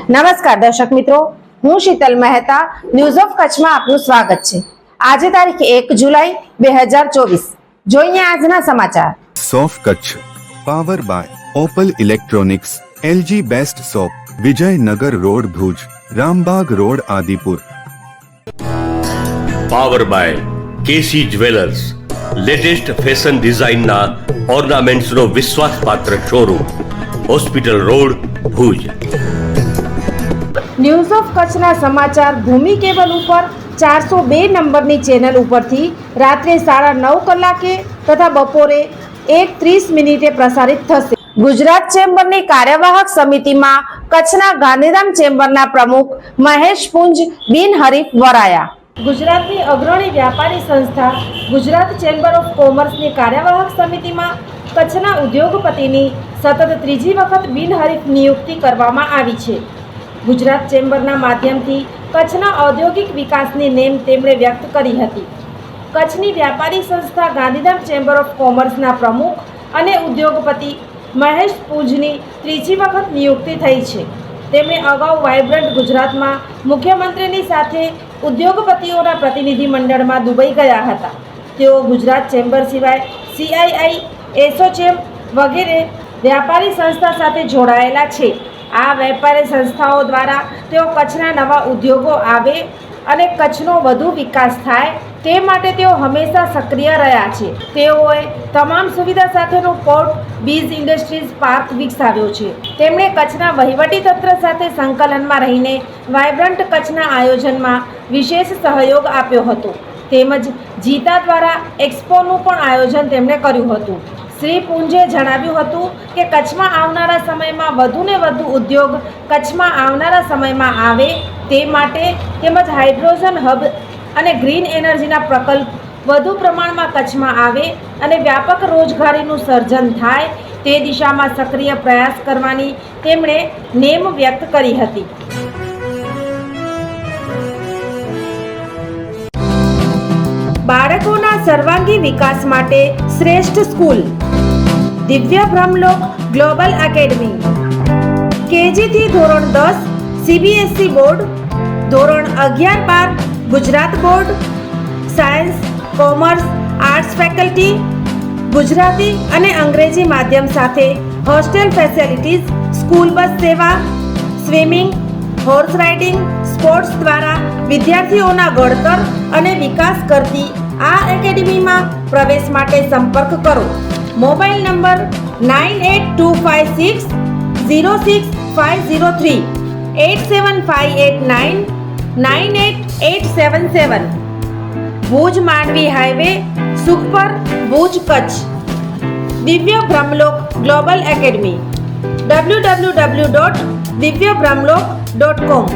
નમસ્કાર દર્શક મિત્રો, હું શીતલ મહેતા ન્યૂઝ ઓફ કચ્છમાં આપનું સ્વાગત છે। આજે તારીખ 1 જુલાઈ 2024। જોઈએ આજના સમાચાર। સોફ Kutch power by Opal electronics, LG best shop, Vijaynagar road Bhuj, Rambag road Adipur. Power by KC jewellers, latest fashion ડિઝાઇનના ઓર્નામેન્ટ્સનો વિશ્વાસપાત્ર showroom, hospital road Bhuj. News of કચ્છના સમાચાર ભૂમિ કેબલ ઉપર 402 નંબરની ચેનલ ઉપરથી રાત્રે 9:30 કલાકે તથા બપોરે 1:30 પ્રસારિત થશે। ગુજરાત ચેમ્બરની કાર્યવાહક સમિતિમાં કચ્છના ગાંધીધામ ચેમ્બરના પ્રમુખ મહેશ પુંજ બિનહરીફ વરાયા। ગુજરાતની અગ્રણી વ્યાપારી સંસ્થા ગુજરાત ચેમ્બર ઓફ કોમર્સની કાર્યવાહક સમિતિમાં કચ્છના ઉદ્યોગપતિની સતત ત્રીજી વખત બિનહરીફ નિયુક્તિ કરવામાં આવી છે। ગુજરાત ચેમ્બરના માધ્યમથી કચ્છના ઔદ્યોગિક વિકાસની નેમ તેમણે વ્યક્ત કરી હતી। કચ્છની વ્યાપારી સંસ્થા ગાંધીધામ ચેમ્બર ઓફ કોમર્સના પ્રમુખ અને ઉદ્યોગપતિ મહેશ પુંજની ત્રીજી વખત નિયુક્તિ થઈ છે। તેમણે અગાઉ વાઇબ્રન્ટ ગુજરાતમાં મુખ્યમંત્રીની સાથે ઉદ્યોગપતિઓના પ્રતિનિધિ મંડળમાં દુબઈ ગયા હતા। તેઓ ગુજરાત ચેમ્બર સિવાય CII, એસોચેમ વગેરે વ્યાપારી સંસ્થા સાથે જોડાયેલા છે। આ વેપારી સંસ્થાઓ દ્વારા તેઓ કચ્છના નવા ઉદ્યોગો આવે અને કચ્છનો વધુ વિકાસ થાય તે માટે તેઓ હંમેશા સક્રિય રહ્યા છે। તેઓએ તમામ સુવિધા સાથેનું પોર્ટ બીઝ ઇન્ડસ્ટ્રીઝ પાર્ક વિકસાવ્યો છે। તેમણે કચ્છના વહીવટીતંત્ર સાથે સંકલનમાં રહીને વાઇબ્રન્ટ કચ્છના આયોજનમાં વિશેષ સહયોગ આપ્યો હતો, તેમજ જીતા દ્વારા એક્સપોનું પણ આયોજન તેમણે કર્યું હતું। શ્રી પુંજે જણાવ્યું હતું કે કચ્છમાં આવનારા સમયમાં વધુને વધુ ઉદ્યોગ કચ્છમાં આવનારા સમયમાં આવે તે માટે તેમજ હાઇડ્રોજન હબ અને ગ્રીન એનર્જીના પ્રકલ્પ વધુ પ્રમાણમાં કચ્છમાં આવે અને વ્યાપક રોજગારીનું સર્જન થાય તે દિશામાં સક્રિય પ્રયાસ કરવાની તેમણે નેમ વ્યક્ત કરી હતી। બાળકોના સર્વાંગી વિકાસ માટે શ્રેષ્ઠ સ્કૂલ દિવ્ય બ્રહ્મલોક ગ્લોબલ એકેડમી। KG થી ધોરણ 10 CBSE બોર્ડ, ધોરણ 11-12 Gujarat board, science, commerce, arts faculty, Gujarati અને અંગ્રેજી માધ્યમ સાથે હોસ્ટેલ ફેસિલિટીઝ, સ્કૂલ બસ સેવા, સ્વિમિંગ, હોર્સ રાઇડિંગ, સ્પોર્ટ્સ દ્વારા વિદ્યાર્થીઓના ઘડતર અને વિકાસ કરતી આ એકેડમીમાં પ્રવેશ માટે સંપર્ક કરો। Mobile number 9825606503, 8758998877। Bhuj Mandvi highway, Sukhpar, Bhuj, Kutch. દિવ્ય બ્રહ્મલોક ગ્લોબલ એકેડમી www.divyabrahmlok.com।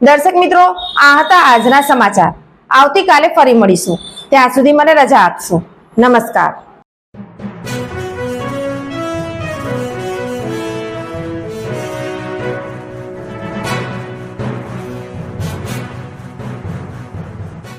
દર્શક મિત્રો, આ હતા આજના સમાચાર। આવતીકાલે ફરી મળીશું, ત્યાં સુધી મને રજા આપશો। નમસ્કાર।